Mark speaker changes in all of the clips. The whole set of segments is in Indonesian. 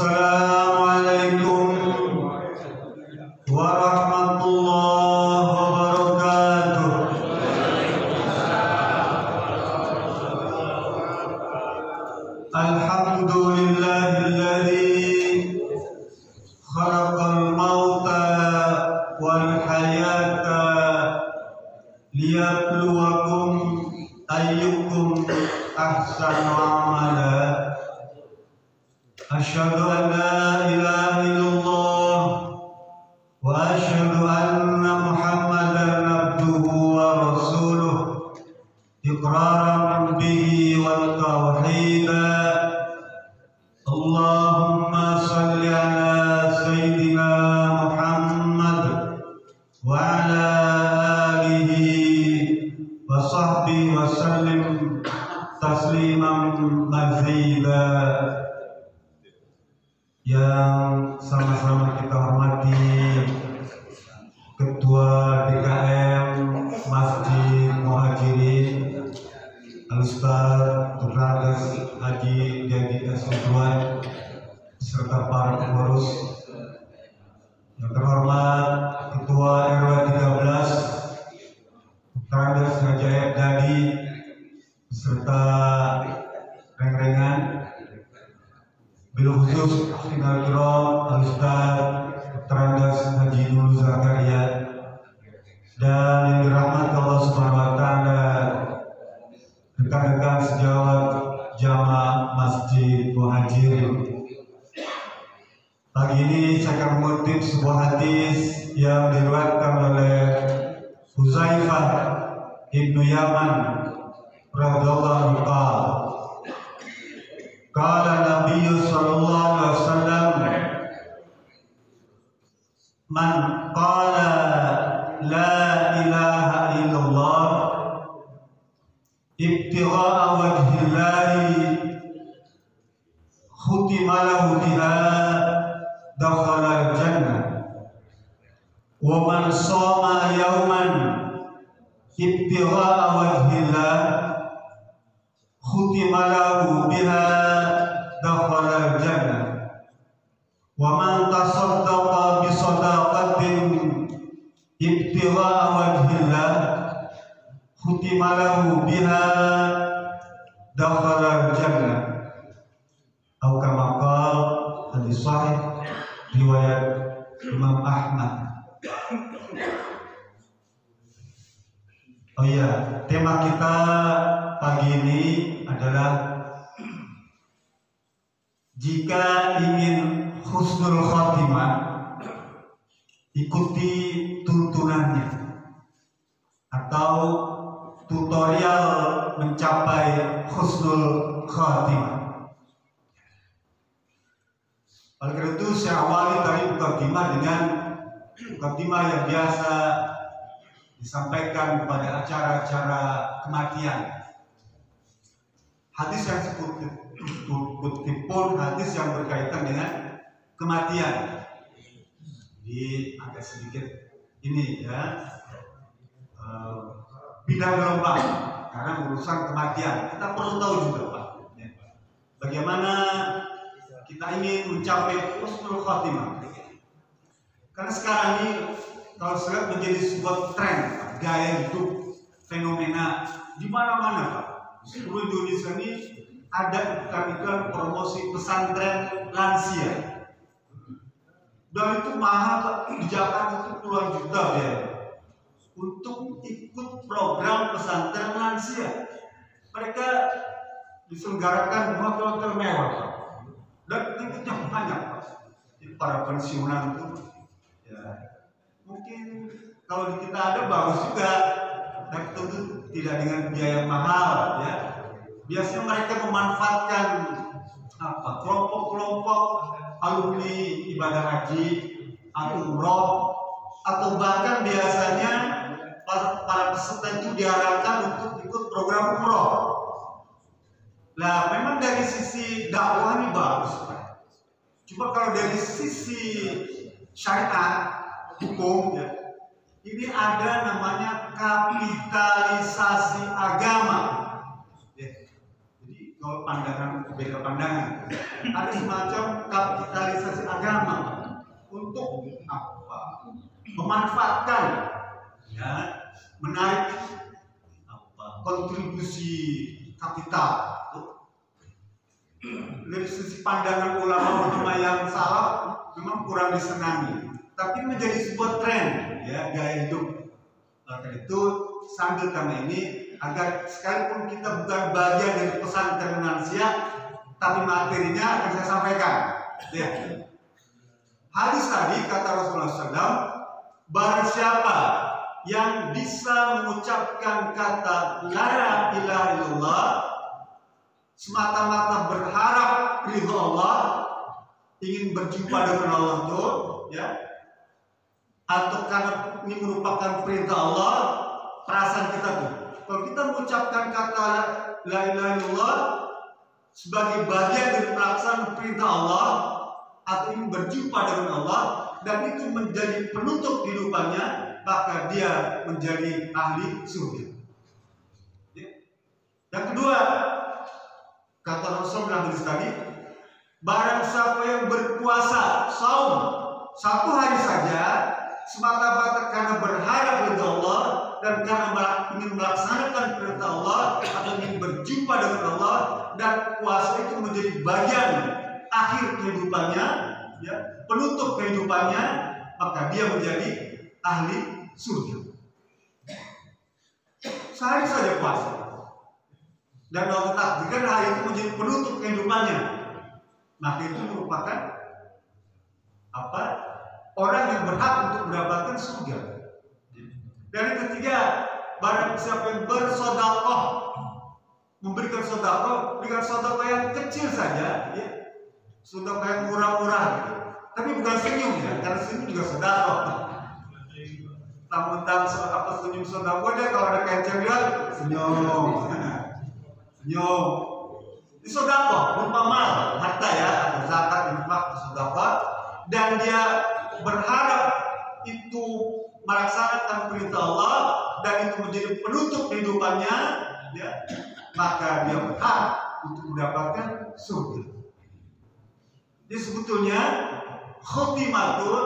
Speaker 1: Assalamualaikum warahmatullahi wabarakatuh. Alhamdulillahilladzi khalaqal mauta wal hayata liyabluwakum ayyukum ahsanu amala. Asyhadu an la ilaha illallah wa asyhadu anna Muhammadan abduhu wa rasuluh iqraran bihi wa tauhida. Allahumma salli ala sayyidina Muhammad wa ala alihi wa sahbihi wa sallim tasliman mazida. Yang sama-sama kita hormati Ketua DKM Masjid Muhajirin Al-Ustaz Dr. Haji Dedi Asudwan serta para pengurus. Yang terhormat Ketua RW 13 Dr. Haji Dedi serta reng-rengan. Bil khusus Al-Kiram Al-Ustaz Dr. Haji Nurul Zakaria dan yang dirahmati Allah Subhanahu wa taala, rekan-rekan sejawat jamaah Masjid Muhajirin. Pagi ini saya akan mengutip sebuah hadis yang diriwayatkan oleh Huzaifah Ibnu Yaman radhiyallahu anhu. Qala Nabi sallallahu alaihi wasallam, man qala la ilaha illallah ibtigha'a wajhillahi khutima lahu biha dakhala al-jannah wa man shoma yawman ibtigha'a wajhillah khutima lahu biha dakhala al-jannah wa man tasaddaqa bi shadaqatin ibtigha'a wajhillah khutima lahu biha dakhala al-jannah. Atau kama qala, hadis sahih riwayat Imam Ahmad. Oh iya, tema kita pagi ini adalah jika ingin husnul khotimah, ikuti tuntunannya atau tutorial mencapai husnul khotimah. Oleh karena itu saya awali tadi mukadimah dengan mukadimah yang biasa disampaikan pada acara-acara kematian. Hadis yang disebut pun hadis yang berkaitan dengan kematian. Jadi agak sedikit ini ya bidang gelombang karena urusan kematian. Kita perlu tahu juga Pak, bagaimana kita ingin mencapai husnul khotimah. Karena sekarang ini kalau saya menjadi sebuah tren, gaya hidup, fenomena di mana-mana Pak. Di seluruh Indonesia ini ada iklan-iklan promosi pesantren lansia. Dan itu mahal Pak, di Jakarta itu puluhan juta ya untuk ikut program pesantren lansia. Mereka diselenggarakan hotel-hotel mewah Pak. Dan ikutnya banyak Pak. Jadi para pensiunan itu ya mungkin kalau di kita ada bagus juga, tapi tentu tidak dengan biaya mahal ya. Biasanya mereka memanfaatkan kelompok-kelompok alumni ibadah haji atau umroh, atau bahkan biasanya para peserta itu diarahkan untuk ikut program umroh. Nah, memang dari sisi dakwah ini bagus Pak. Cuma kalau dari sisi syariat hukum ya, ini ada namanya kapitalisasi agama ya. Jadi kalau pandangan beda pandangan. Ada semacam kapitalisasi agama untuk apa? Memanfaatkan, ya, menarik apa? Kontribusi kapital. Dari sisi pandangan ulama-ulama yang salah memang kurang disenangi, tapi menjadi sebuah tren, ya, gaya hidup. Karena itu sambil kami ini agar sekalipun kita bukan bagian dari pesantren lansia, tapi materinya akan saya sampaikan. Ya. Hadis tadi kata Rasulullah SAW, barang siapa yang bisa mengucapkan kata la ilaha illallah semata-mata berharap ridho Allah, ingin berjumpa dengan Allah itu, ya, atau karena ini merupakan perintah Allah, perasaan kita tuh. Kalau kita mengucapkan kata la ilaha illallah sebagai bagian dari pelaksanaan perintah Allah atau ingin berjumpa dengan Allah dan itu menjadi penutup kehidupannya, maka dia menjadi ahli surga. Yang kedua, kata Rasulullah tadi, barang siapa yang berpuasa saum satu hari saja semata-mata karena berharap ridha Allah dan karena ingin melaksanakan perintah Allah atau ingin berjumpa dengan Allah, dan puasa itu menjadi bagian akhir kehidupannya, ya, penutup kehidupannya, maka dia menjadi ahli surga. Sehari saja puasa dan Allah takdirkan hari itu menjadi penutup kehidupannya, maka itu merupakan apa? Orang yang berhak untuk mendapatkan surga. Dan yang ketiga, barang siapa yang bersedekah, memberikan sedekah dengan sedekah yang kecil saja, ya, sedekah yang murah-murah, gitu. Tapi bukan senyum, ya, karena senyum juga sedekah. Tamu-tamu apa senyum sedekah dia kalau ada kencing lihat senyum. Senyum. Di sedekah berupa mal, harta, ya, atau zakat, infak, sedekah, dan dia berharap itu melaksanakan perintah Allah dan itu menjadi penutup kehidupannya, ya, maka dia berhak untuk mendapatkan surga. Jadi sebetulnya khotimatul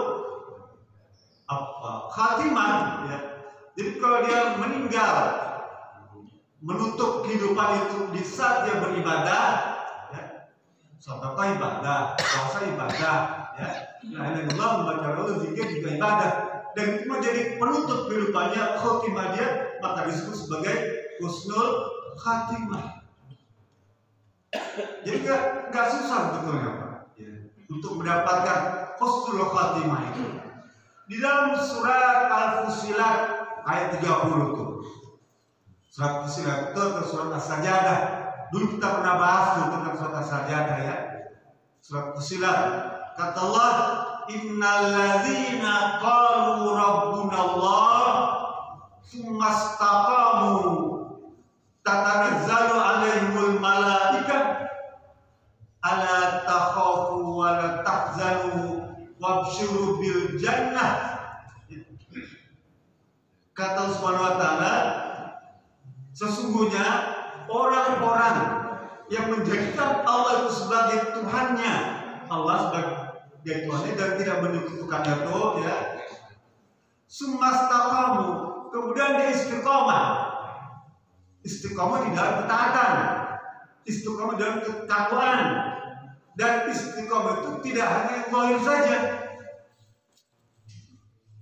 Speaker 1: apa? Khatimah, ya. Jadi kalau dia meninggal menutup kehidupan itu di saat dia beribadah, ya, sedekah ibadah, puasa ibadah, ya, la ilaha illallah, membaca Allah, zikir juga ibadah, dan itu menjadi penutup kehidupannya, khotimah dia, maka disebut sebagai husnul khatimah. Jadi nggak susah sebetulnya, Pak, ya, untuk mendapatkan husnul khatimah itu. Di dalam surat Al-Fussilat ayat 30 tuh. Surat Fussilat itu atau surat As-Sajadah. Dulu kita pernah bahas tuh tentang surat As-Sajadah, ya. Surat Fussilat. Kata Allah, innal ladzina qalu rabbuna Allah tsumma istaqamu tatanazzalu alaihimul malaikah alla takhafu wa la tahzanu wabshiru bil jannah. Kata Allah Subhanahu wa taala, sesungguhnya orang-orang yang menjadikan Allah itu sebagai Tuhannya, Allah sebagai Tuhannya dan tidak menyekutukannya itu, ya, sumastaqamu, kemudian dia istiqomah. Istiqomah di dalam ketaatan, istiqomah dalam ketakwaan, dan istiqomah itu tidak hanya yang zahir saja.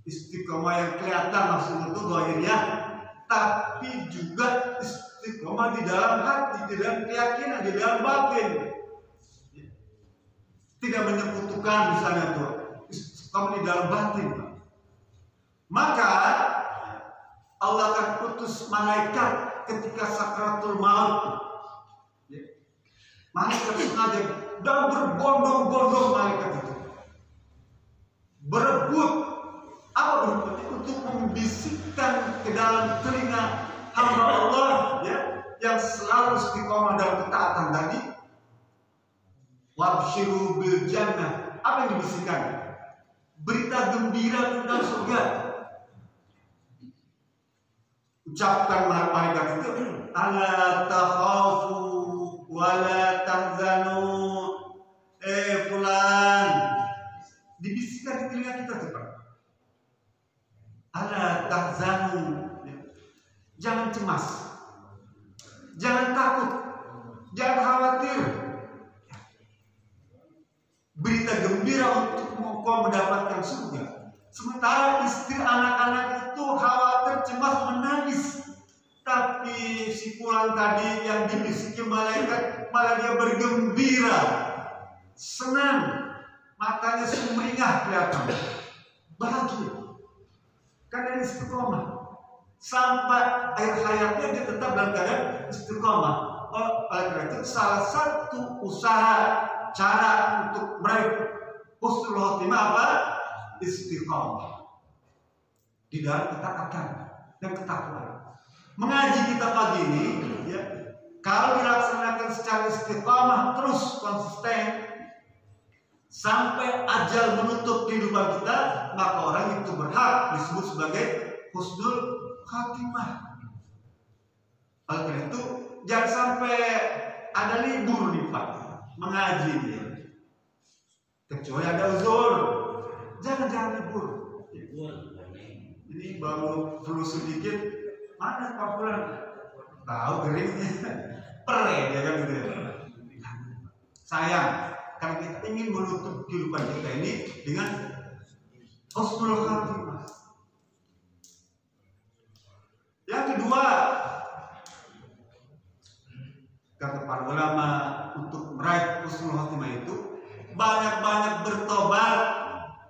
Speaker 1: Istiqomah yang kelihatan maksudnya itu zahirnya, tapi juga istiqomah di dalam hati, di dalam keyakinan, di dalam batin. Tidak menyekutukan misalnya tuh, istiqomah di dalam batin. Maka Allah akan putus malaikat ketika sakratul maut. Malaikat sengaja dan berbondong-bondong malaikat itu berebut, apa berebut? Untuk membisikkan ke dalam telinga hamba Allah, ya, yang selalu istiqomah dalam ketaatan tadi. Wabshiru bil jannah. Apa yang dibisikkan? Berita gembira tentang surga. Ucapkan malaikat itu, ala takhafu wa la bergembira untuk engkau mendapatkan surga. Sementara istri anak-anak itu khawatir, cemas, menangis. Tapi si fulan tadi yang dibisiki malaikat malah dia bergembira, senang, matanya sumringah kelihatan, bahagia. Karena istiqomah. Sampai akhir hayatnya dia tetap dalam keadaan istiqomah. Oleh karena itu salah satu usaha cara untuk meraih husnul khotimah apa? Istiqomah di dalam ketaatan dan ketakwaan. Mengaji kita pagi ini, ya, kalau dilaksanakan secara istiqomah terus konsisten sampai ajal menutup kehidupan kita, maka orang itu berhak disebut sebagai husnul khatimah. Oleh karena itu jangan sampai ada libur nih Pak mengaji ya. Kecuali ada uzur, jangan libur. Ini baru flu sedikit, mana Pak Fulan? Tahu geringnya, perih ya kan gitu ya. Sayang, karena kita ingin menutup kehidupan kita ini dengan husnul khatimah. Yang kedua, kata para ulama, untuk meraih husnul khotimah itu banyak-banyak bertobat,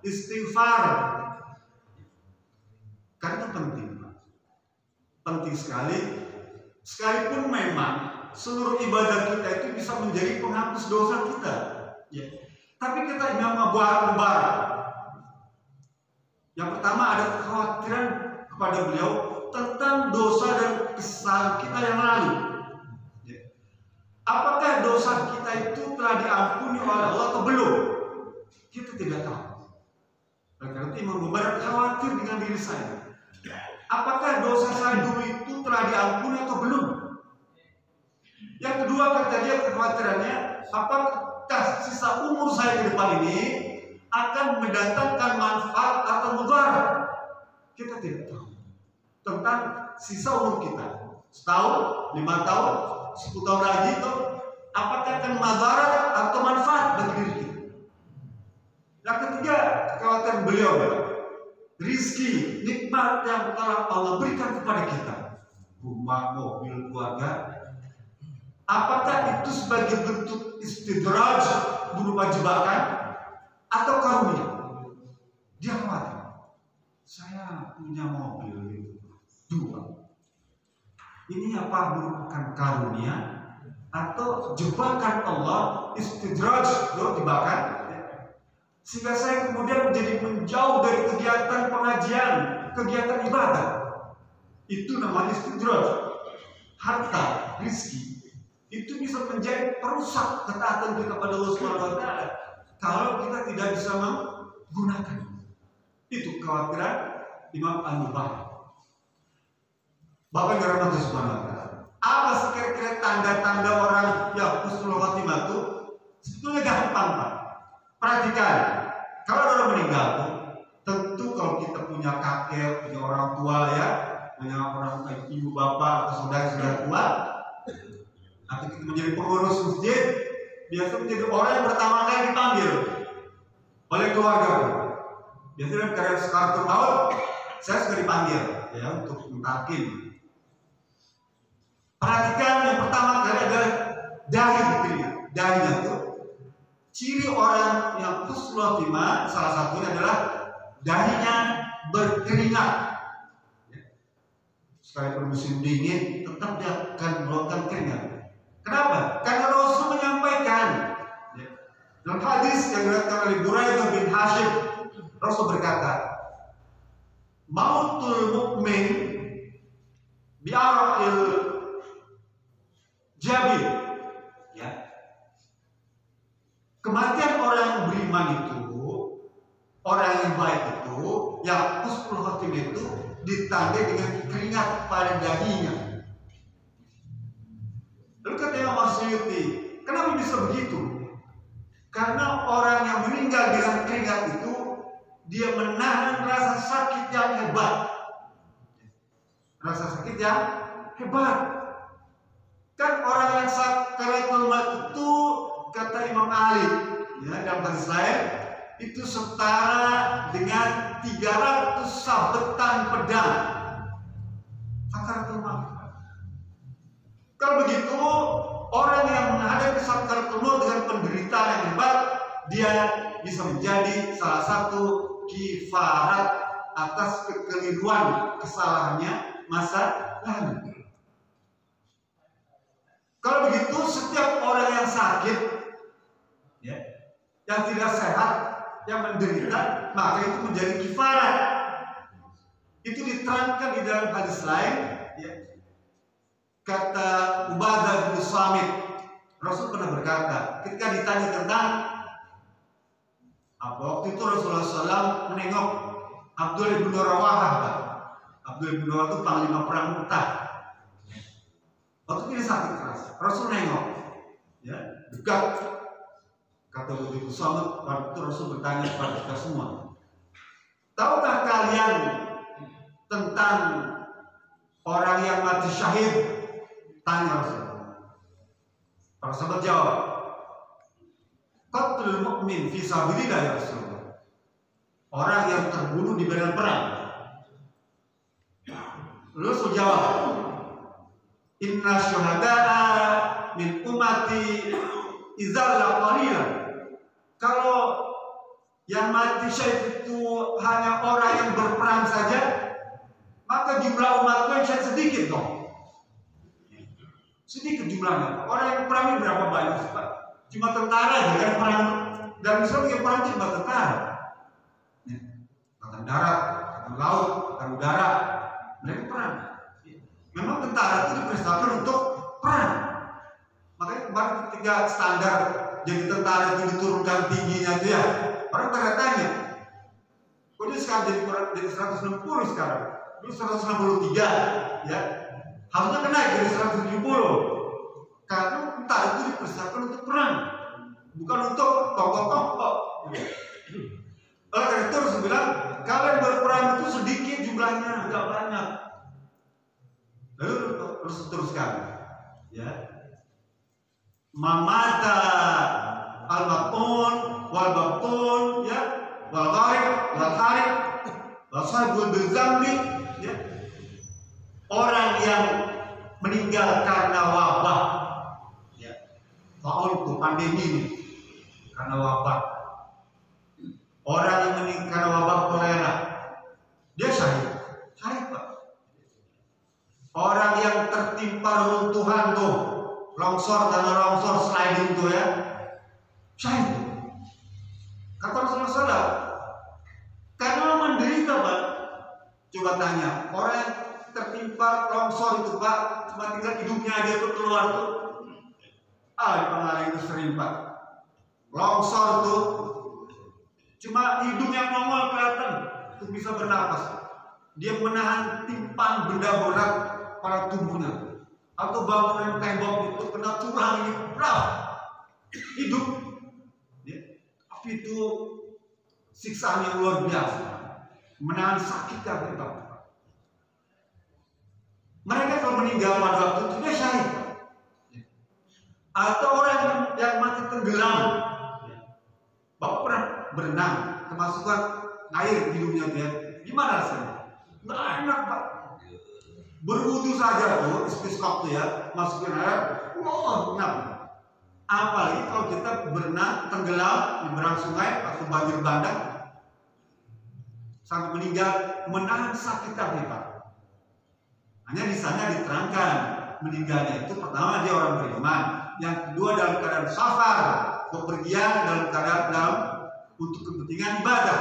Speaker 1: istighfar. Karena itu penting, Pak. Penting sekali. Sekalipun memang seluruh ibadah kita itu bisa menjadi penghapus dosa kita, ya. Tapi kita ingin ngebar. Yang pertama ada kekhawatiran kepada beliau tentang dosa dan kesalahan kita yang lalu. Apakah dosa kita itu telah diampuni oleh Allah atau belum? Kita tidak tahu. Karena itu Imam Mubarak khawatir dengan diri saya. Apakah dosa saya dulu itu telah diampuni atau belum? Yang kedua, kata dia kekhawatirannya, apakah sisa umur saya ke depan ini akan mendatangkan manfaat atau mudarat? Kita tidak tahu tentang sisa umur kita. Setahun, 5 tahun, 10 tahun lagi itu apakah akan mudarat atau manfaat bagi diri kita? Yang ketiga, kekhawatiran beliau, rizki, nikmat yang telah Allah berikan kepada kita, rumah, mobil, keluarga, apakah itu sebagai bentuk istidraj berupa jebakan atau karunia? Dia khawatir, saya punya mobil itu 2, ini apa merupakan karunia atau jebakan Allah, istidraj, jebakan, sehingga saya kemudian menjadi menjauh dari kegiatan pengajian, kegiatan ibadah. Itu namanya istidraj. Harta, rizki itu bisa menjadi perusak ketaatan kita pada Allah Subhanahu wa Ta'ala kalau kita tidak bisa menggunakan. Itu kekhawatiran Imam Al-Mubarak. Bapak yang dirahmati Subhanahu wa Ta'ala, apa sih kira-kira tanda-tanda orang yang husnul khotimah itu? Sebetulnya gampang, Pak. Perhatikan, kalau orang meninggal tuh, tentu kalau kita punya kakek, punya orang tua ya, punya orang ibu bapak atau saudara-saudara tua, atau kita menjadi pengurus masjid, biasa menjadi orang yang pertama kali dipanggil oleh keluarga. Biasanya karena sekarang tahun, saya sudah dipanggil ya untuk mentakin. Perhatikan yang pertama kali adalah dahi diterima. Dahi itu ciri orang yang husnul khotimah, salah satunya adalah dahinya berkeringat. Sekalipun musim dingin, tetap dia akan mengeluarkan keringat. Kenapa? Karena Rasul menyampaikan dalam hadis yang diriwayatkan oleh Buraidah bin Hashim, Rasul berkata, "Mautul mukmin bi'araqil jabir." Ya. Kematian orang yang beriman itu, orang yang baik itu, yang husnul khotimah itu ditandai dengan keringat pada dahinya. Lalu kata Imam Asy'uti, kenapa bisa begitu? Karena orang yang meninggal dengan keringat itu, dia menahan rasa sakit yang hebat. Rasa sakit yang hebat. Kan orang yang sakaratul maut itu, kata Imam Ali, ya, dalam hadis lain, itu setara dengan 300 sabetan pedang. Sakaratul maut. Kalau begitu, orang yang menghadapi sakaratul maut dengan penderitaan yang hebat, dia bisa menjadi salah satu kifarat atas kekeliruan kesalahannya masa lalu. Kalau begitu, setiap orang yang sakit, ya, yang tidak sehat, yang menderita, maka itu menjadi kifarat. Itu diterangkan di dalam hadis lain, ya. Kata Ubadah bin Samit, Rasul pernah berkata, ketika ditanya tentang waktu itu Rasulullah SAW menengok Abdul bin Rawahah. Abdul bin Rawahah itu panglima perang Mu'tah. Waktu ini sakit keras, Rasul nengok, ya, dekat. Kata Ubadah bin Samit, waktu itu Rasul bertanya kepada kita semua, tahukah kalian tentang orang yang mati syahid? Tanya Rasulullah. Para sahabat jawab, qatlul mu'min fi sabilillah ya Rasulullah. Orang yang terbunuh di medan perang. Rasul jawab, inna syuhada'a min ummati izalla qalilan. Kalau yang mati syahid itu hanya orang yang berperang saja, maka jumlah umatku yang syahid sedikit dong. Sedikit jumlahnya. Orang yang perang berapa banyak sih Pak? Cuma tentara aja kan perang. Dan Islam yang perang cuma tentara. Ya. Angkatan darat, angkatan laut, angkatan udara, mereka perang. Memang tentara itu diperintahkan untuk perang. Makanya kemarin ketika standar jadi tentara itu diturunkan tingginya itu ya, orang tanya, kok dia sekarang jadi 160 sekarang? Dulu 163, ya. Harusnya naik jadi 170. Karena tentara itu dipersiapkan untuk perang, bukan untuk tokoh-tokoh. Oleh karena itu Rasul bilang, kalian berperang itu sedikit jumlahnya, nggak banyak. Lalu Rasul teruskan, ya, mamata al-maqun wal-baqun, ya, wal-gharib wal-harib wasahibul bizambi, ya. Orang yang meninggal karena wabah, ya, faul itu pandemi ini, karena wabah. Orang yang meninggal karena wabah kolera, dia syahid, syahid Pak. Orang yang tertimpa runtuhan tuh, longsor dan longsor sliding tuh ya, syahid. Kata Rasulullah SAW, karena menderita Pak. Coba tanya, orang yang tertimpa longsor itu Pak, cuma tinggal hidupnya aja tuh keluar tuh. Di Pangalengan itu sering Pak, longsor tuh cuma hidung yang nongol kelihatan, itu bisa bernapas. Dia menahan timpan benda berat pada tubuhnya, atau bangunan tembok itu kena tulang ini berat, hidup, ya. Tapi itu siksaan yang luar biasa, menahan sakit yang kita. Mereka kalau meninggal pada waktu itu dia syahid. Atau orang yang mati tenggelam, Bapak pernah berenang, kemasukan air di hidungnya dia, gimana rasanya? Nggak enak Pak. Berwudu saja tuh, istiskop tuh ya, masukin air, wah enak. Apalagi kalau kita berenang tenggelam di berang sungai atau banjir bandang, sampai meninggal, menahan sakit tadi Pak. Hanya di sana diterangkan meninggalnya itu pertama dia orang beriman, yang kedua dalam keadaan safar, bepergian dalam keadaan untuk kepentingan ibadah.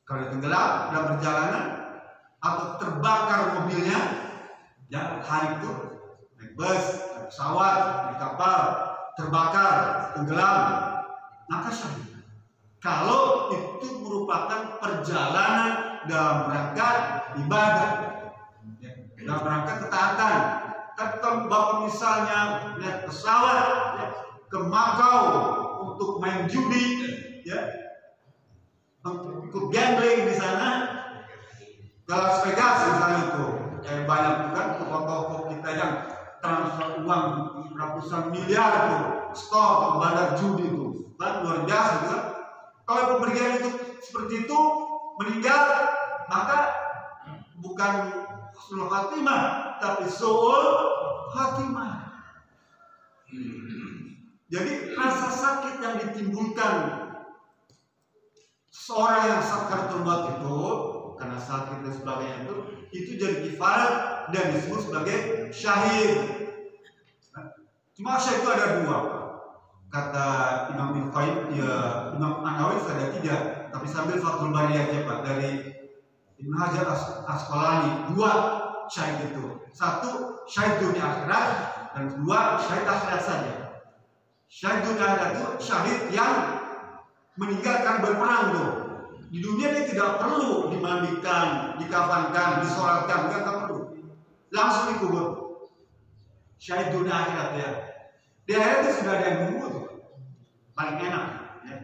Speaker 1: Kalau tenggelam dalam perjalanan atau terbakar mobilnya, ya hari itu naik bus, naik pesawat, naik kapal, terbakar, tenggelam, maka syahid. Kalau itu merupakan perjalanan dalam rangka ibadah, dalam rangka ketaatan. Tapi kalau Bapak misalnya naik pesawat, ya, ke Makau untuk main judi, ya, untuk ikut gambling di sana, ke Las Vegas misalnya itu, banyak bukan tokoh-tokoh kita yang transfer uang ratusan miliar tuh, store bandar judi itu, kan luar biasa juga. Kalau pemberian itu seperti itu, meninggal, maka bukan husnul khatimah, tapi su'ul khatimah. Jadi rasa sakit yang ditimbulkan seorang yang sakaratul maut itu, karena sakit dan sebagainya itu jadi kifarat dan disebut sebagai syahid. Cuma syahid itu ada dua, kata Imam Ibnu Qayyim, ya Imam An-Nawawi ada tiga, tapi sambil Fathul Bari aja Pak, dari Ibnu Hajar Asqalani, dua syahid itu, satu syahid dunia akhirat dan dua syahid akhirat saja. Syahid dunia akhirat itu syahid yang meninggalkan berperang tuh. Di dunia dia tidak perlu dimandikan, dikafankan, disolatkan, nggak perlu, langsung dikubur. Syahid dunia akhirat ya. Di akhirat itu sudah ada yang nunggu tuh, paling enak ya.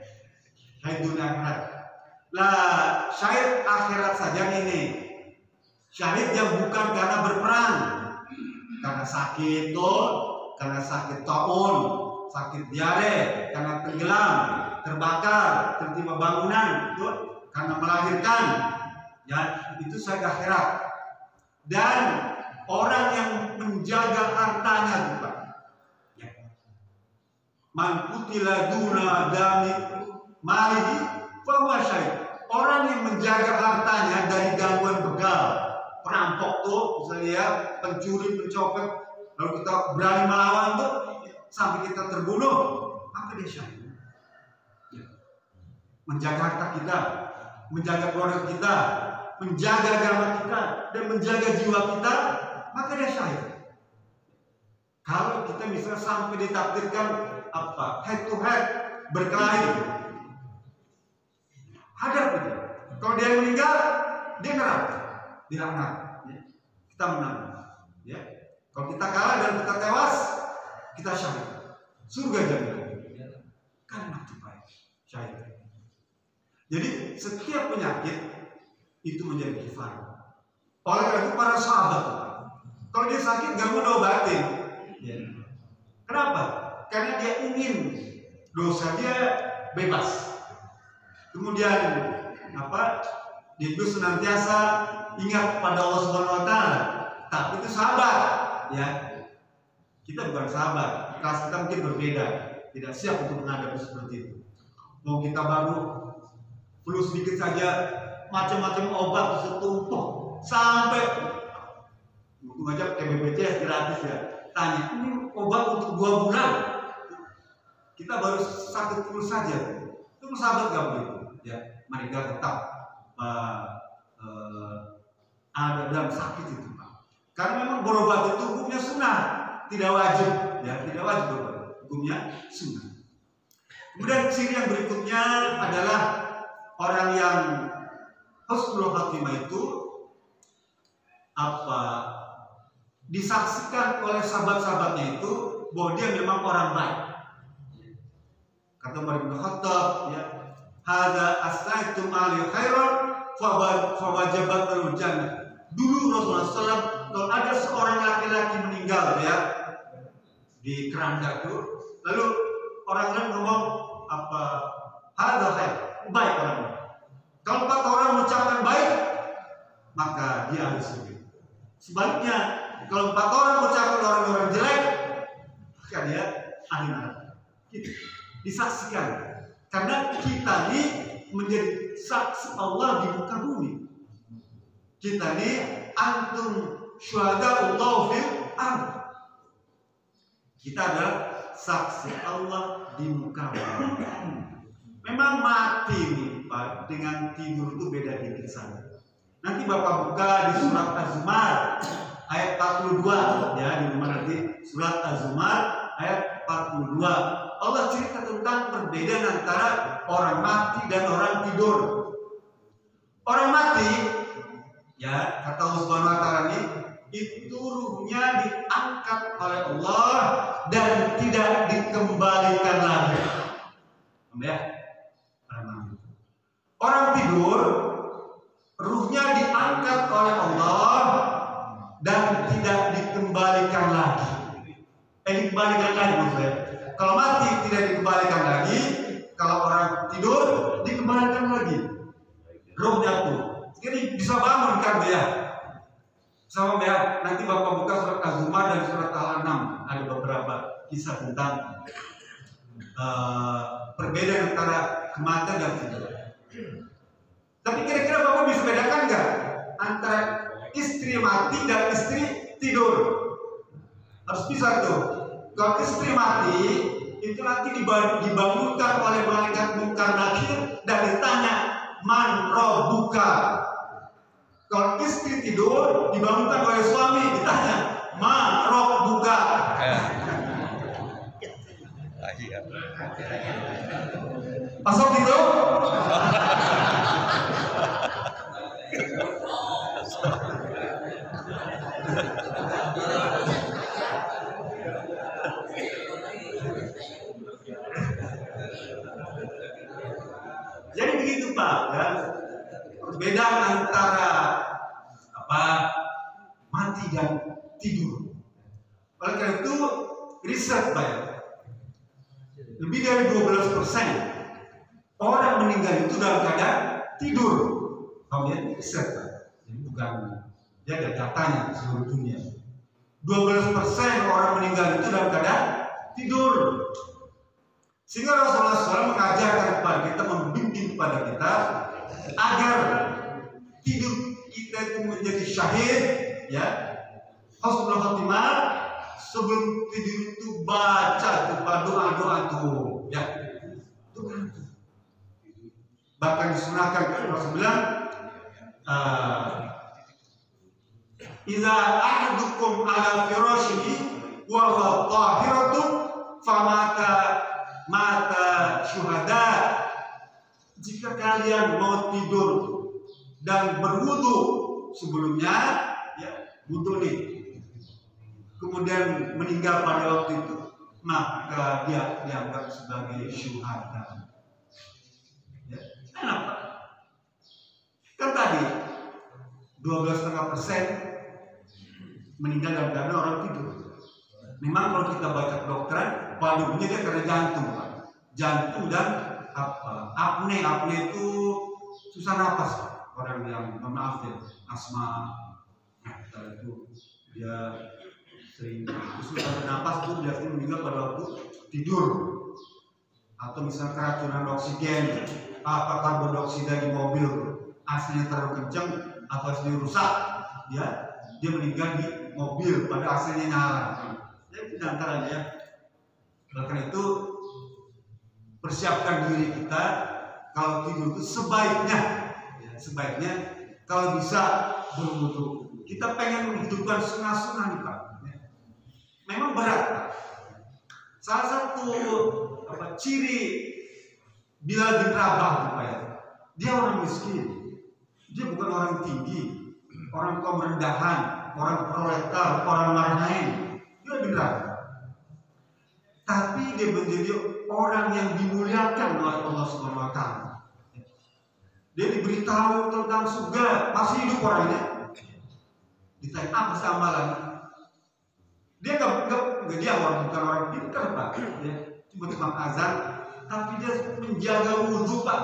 Speaker 1: Syahid dunia akhirat. Lah syahid akhirat saja ini, syahid yang bukan karena berperang, karena sakit tuh, karena sakit taun, sakit diare, karena tenggelam, terbakar, tertimpa bangunan, tuh, karena melahirkan, ya itu syahid akhirat. Dan orang yang menjaga hartanya juga, ya. Man qutila duna dami malihi fahuwa syahid. Orang yang menjaga hartanya dari gangguan begal, perampok tuh, misalnya ya, pencuri, pencopet, lalu kita berani melawan tuh, sampai kita terbunuh, maka dia syahid. Ya. Menjaga harta kita, menjaga keluarga kita, menjaga agama kita, dan menjaga jiwa kita, maka dia syahid. Kalau kita misalnya sampai ditakdirkan head to head, berkelahi, hadap itu. Kalau dia meninggal, dia neraka, dilaknat. Ya. Kita menang. Ya. Kalau kita kalah dan kita tewas, kita syahid. Surga jannah. Kan enak baik. Syahid. Jadi setiap penyakit itu menjadi kifar. Oleh karena itu para sahabat, kalau dia sakit gak mau diobatin. Ya. Kenapa? Karena dia ingin dosa dia bebas. Kemudian dia itu senantiasa ingat pada Allah Subhanahu Wa Taala. Tapi itu sahabat, ya. Kita bukan sahabat, kelas kita mungkin berbeda, tidak siap untuk menghadapi seperti itu. Mau kita baru flu sedikit saja, macam-macam obat setumpuk sampai untung aja pakai BPJS gratis ya. Tanya, ini obat untuk 2 bulan, kita baru sakit flu saja. Itu sahabat gak begitu, ya. Mereka tetap ada dalam sakit itu, Pak. Karena memang berobat itu hukumnya sunnah, tidak wajib, ya, tidak wajib berobat, hukumnya sunnah. Kemudian ciri yang berikutnya adalah orang yang husnul khatimah itu disaksikan oleh sahabat-sahabatnya itu bahwa dia memang orang baik. Kata Umar bin Khattab, ya, hadza astaitum ali khairan fa wajabat lahu jannah. Dulu Rasulullah SAW kalau ada seorang laki-laki meninggal, ya, di keranda itu, lalu orang lain ngomong hadza khair, baik orangnya. Kalau 4 orang mengucapkan baik, maka dia harus surga. Sebaliknya, kalau 4 orang mengucapkan orang-orang jelek, maka dia ahli neraka. Gitu. Disaksikan, karena kita ini menjadi saksi Allah di muka bumi. Kita ini antum syuhada'ullah fil ardh. Kita adalah saksi Allah di muka bumi. Memang mati nih, Pak, dengan tidur itu beda dikit saja. Nanti Bapak buka di surat Az-Zumar ayat 42, ya, di mana nanti surat Az-Zumar ayat 42. Allah cerita tentang perbedaan antara orang mati dan orang tidur. Orang mati, ya, kata Allah Subhanahu Wa Taala ini, itu ruhnya diangkat oleh Allah dan tidak dikembalikan lagi. Ya, orang tidur, ruhnya diangkat oleh Allah dan tidak dikembalikan lagi. Dikembalikan lagi maksudnya. Kalau mati tidak dikembalikan lagi, kalau orang tidur dikembalikan rohnya tuh. Jadi bisa bangun kan dia. Sama ya, nanti Bapak buka surat Az-Zumar dan surat Al-An'am, ada beberapa kisah tentang perbedaan antara kematian dan tidur. Tapi kira-kira Bapak bisa bedakan nggak antara istri mati dan istri tidur? Harus bisa tuh. Kalau istri mati itu nanti dibangunkan oleh malaikat Munkar Nakir dan ditanya, man rabbuka. Kalau istri tidur dibangunkan oleh suami ditanya, ma rabbuka. Pasok gitu? Jadi begitu Pak, ya. Perbedaan antara mati dan tidur. Oleh karena itu riset Pak, ya. Lebih dari 12% orang meninggal itu dalam keadaan tidur. Kemudian riset Pak. Jadi bukan dia ada datanya di seluruh dunia. 12% orang meninggal itu dalam keadaan tidur. Sehingga Rasulullah SAW mengajarkan kepada kita, membimbing kepada kita agar tidur kita itu menjadi syahid, ya, husnul khotimah. Sebelum tidur itu baca doa-doa tuh, ya, doa tuh. Bahkan disunahkan Rasulullah bilang, "Idza ahadukum ala firashihi wa huwa tahiratun famata mata syuhada." Jika kalian mau tidur dan berwudu sebelumnya, ya, wudu nih, kemudian meninggal pada waktu itu, maka dia dianggap sebagai syuhada. Ya, kenapa? Kan tadi 12,5% meninggal dalam keadaan orang tidur. Memang kalau kita baca kedokteran, palunya dia karena jantung, Pak. Jantung dan apne itu susah napas, Pak. Orang yang maaf ya, asma, itu dia sering susah bernapas itu biasanya meninggal pada waktu tidur. Atau misalnya keracunan oksigen, karbon dioksida di mobil AC-nya terlalu kencang atau AC-nya rusak, ya, dia meninggal di mobil pada AC-nya nyala. Ya, itu antaranya, ya. Karena itu persiapkan diri kita kalau tidur itu sebaiknya kalau bisa berwudu. Kita pengen menghidupkan sunnah-sunnah nih Pak. Memang berat Pak. Salah satu ciri Bilal bin Rabah Pak, ya, dia orang miskin. Dia bukan orang tinggi, orang kaum rendahan, orang proletar, orang marhain. Dia bin Rabah. Tapi dia menjadi orang yang dimuliakan oleh Allah Subhanahu wa Ta'ala. Dia diberitahu tentang surga, masih hidup orangnya. Ditanya apa sih amalan? Dia dia bukan orang pintar Pak. Ya, cuma azan, tapi dia menjaga wudhu Pak.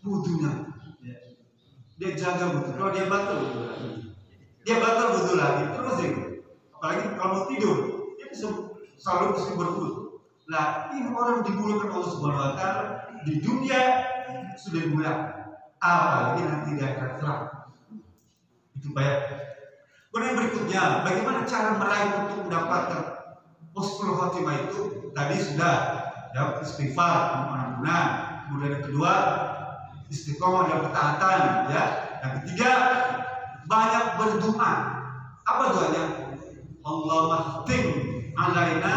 Speaker 1: Wudhunya, ya. Dia jaga wudhu. Kalau dia batal wudhu lagi, terus ya. Apalagi kalau mau tidur, dia bisa selalu mesti berwudhu. Nah, ini orang dimuliakan Allah Subhanahu wa Ta'ala di dunia sudah dimuliakan, apalagi nanti di akhirat kelak. Itu banyak. Kemudian berikutnya, bagaimana cara meraih untuk mendapatkan husnul khotimah itu? Tadi sudah, ya, istighfar, ampunan. Kemudian yang kedua, istiqomah dalam ketaatan, ya. Yang ketiga, banyak berdoa. Apa doanya? Allahumma khtim alaina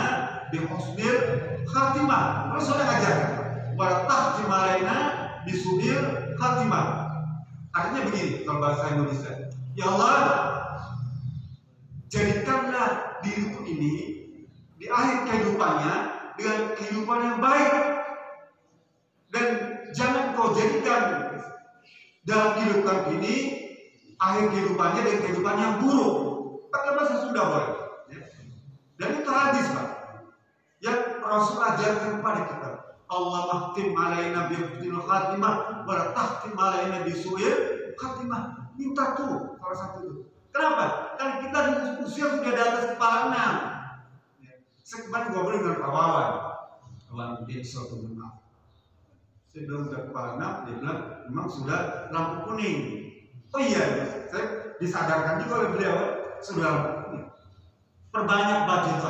Speaker 1: bi husnil khatimah. Rasulullah ngajarkan, wa tahtim alaina bi subil khatimah. Artinya begini kalau bahasa Indonesia, ya Allah, jadikanlah diriku ini di akhir kehidupannya dengan kehidupan yang baik, dan jangan kau jadikan dalam kehidupan ini akhir kehidupannya dengan kehidupan yang buruk. Pakai bahasa Sunda boleh, ya. Dan itu hadis Pak, yang Rasul ajarkan kepada kita. Allah mahtim alaina bi husnil khatimah wa la tahtim alaina bi su'il khatimah. Minta tuh salah satu itu. Kenapa? Kan kita di usia sudah di atas kepala 6. Saya kemarin ngobrol dengan Pak Wawan desa Gunung. Saya bilang sudah kepala 6, dia bilang memang sudah lampu kuning. Oh iya, saya disadarkan juga oleh beliau sudah lampu kuning. Perbanyak baca itu.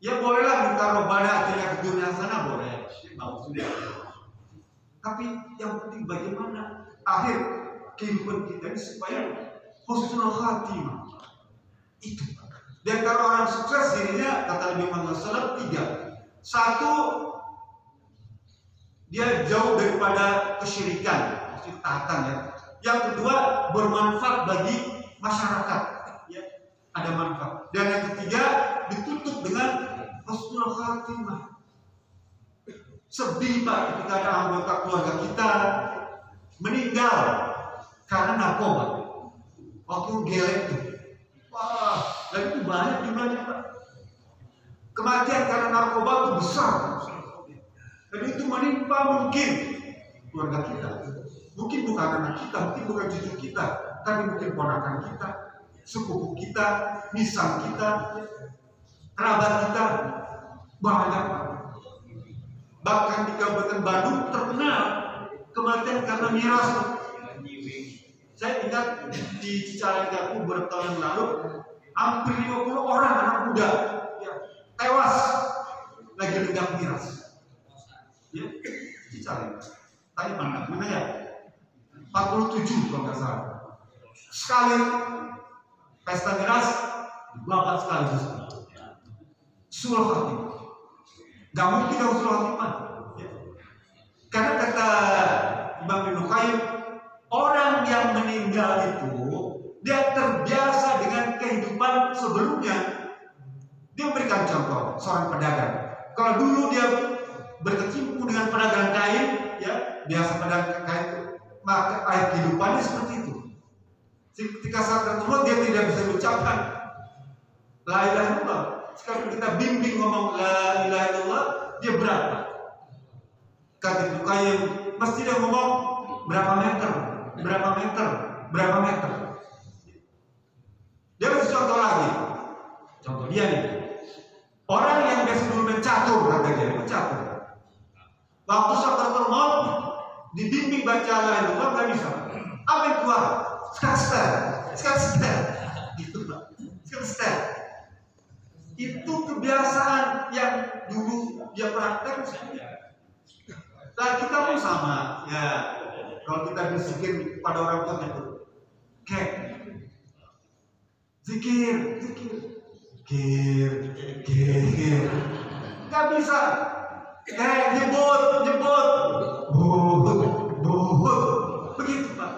Speaker 1: Ya bolehlah minta robbana atina fid dunya hasanah, boleh. Bagus sudah. Tapi yang penting bagaimana akhir kehidupan kita ini supaya husnul khatimah. Itu. Di antara orang sukses dirinya kata Nabi Muhammad SAW 3. 1, dia jauh daripada kesyirikan, maksudnya ketaatan ya. Yang kedua, bermanfaat bagi masyarakat, ya, ada manfaat. Dan yang ketiga, ditutup dengan husnul khatimah. Sedih Pak ketika ada anggota keluarga kita meninggal karena narkoba. Waktu gelek itu, wah, dan itu banyak jumlahnya Pak. Kematian karena narkoba itu besar. Dan itu menimpa mungkin keluarga kita, mungkin bukan anak kita, mungkin bukan cucu kita, tapi mungkin ponakan kita, sepupu kita, misal kita, kerabat kita, banyak. Bahkan di Kabupaten Bandung terkenal kematian karena miras. Saya ingat di Cicalengka beberapa tahun yang lalu, hampir 50 orang anak muda ya, tewas lagi lenggak miras. Ya, Cicalengka. Tadi mana ya? 47 kalau nggak salah. Sekali pesta miras, babat sekali. Sul khatimah. Gak mungkin dong sul khatimah. Ya. Karena kata Imam Ibnu Qayyim, orang yang meninggal itu dia terbiasa dengan kehidupan sebelumnya. Dia memberikan contoh seorang pedagang. Kalau dulu dia berkecimpung dengan pedagang kain, ya biasa pedagang kain, maka kehidupannya seperti itu. Ketika saat tertua dia tidak bisa mengucapkan la ilaha illallah. Sekarang kita bimbing ngomong la ilaha illallah, dia berapa? Kata Ibnu Qayyim, mesti dia ngomong berapa meter. Dia kasih contoh lagi. Contoh dia nih. Orang yang biasa dulu mencatur, kata dia, mencatur. Waktu sakratul maut dibimbing baca la ilaha illallah nggak bisa. Apa yang keluar? Sekarang gitu Pak. Sekarang itu kebiasaan yang dulu dia praktek. Nah kita pun sama ya. Kalau kita bisikin pada orang tua itu, kayak zikir, nggak bisa. Kayak nyebut, begitu Pak.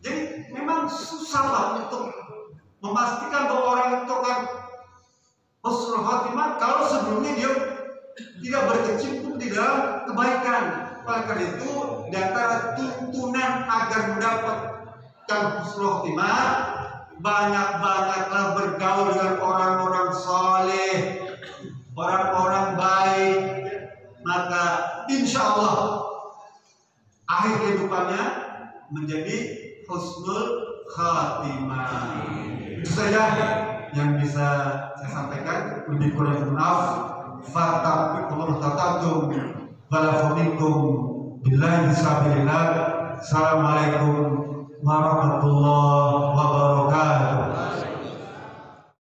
Speaker 1: Jadi memang susah Pak untuk memastikan bahwa orang itu kan husnul khatimah kalau sebelumnya dia tidak berkecimpung di dalam kebaikan. Oleh karena itu, di antara tuntunan agar mendapatkan husnul khatimah, banyak-banyaklah bergaul dengan orang-orang saleh, orang-orang baik. Maka insya Allah akhir kehidupannya menjadi husnul khatimah. Itu saja yang bisa saya sampaikan. Lebih kurang maaf. Fattaqullaha tatatum balafumikum billahi sabilillah. Assalamualaikum warahmatullahi